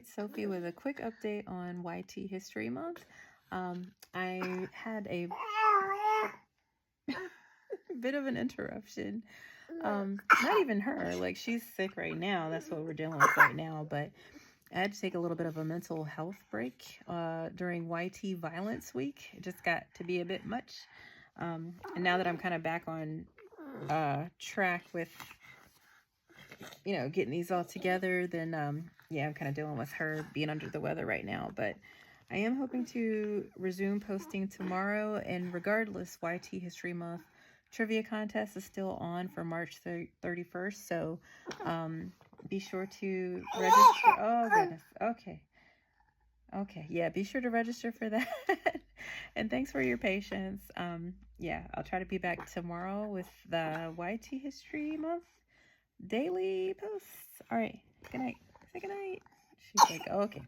it's Sophie with a quick update on YT History Month. I had a bit of an interruption. Not even her, like she's sick right now. That's what we're dealing with right now. But I had to take a little bit of a mental health break during YT Violence Week. It just got to be a bit much. And now that I'm kind of back on track with, getting these all together, then yeah, I'm kind of dealing with her being under the weather right now. But I am hoping to resume posting tomorrow. And regardless, YT History Month trivia contest is still on for March 31st. So be sure to register. Oh, goodness. Okay. Yeah, be sure to register for that. And thanks for your patience. Yeah, I'll try to be back tomorrow with the YT History Month daily posts. All right. Good night. Say good night. She's like, okay.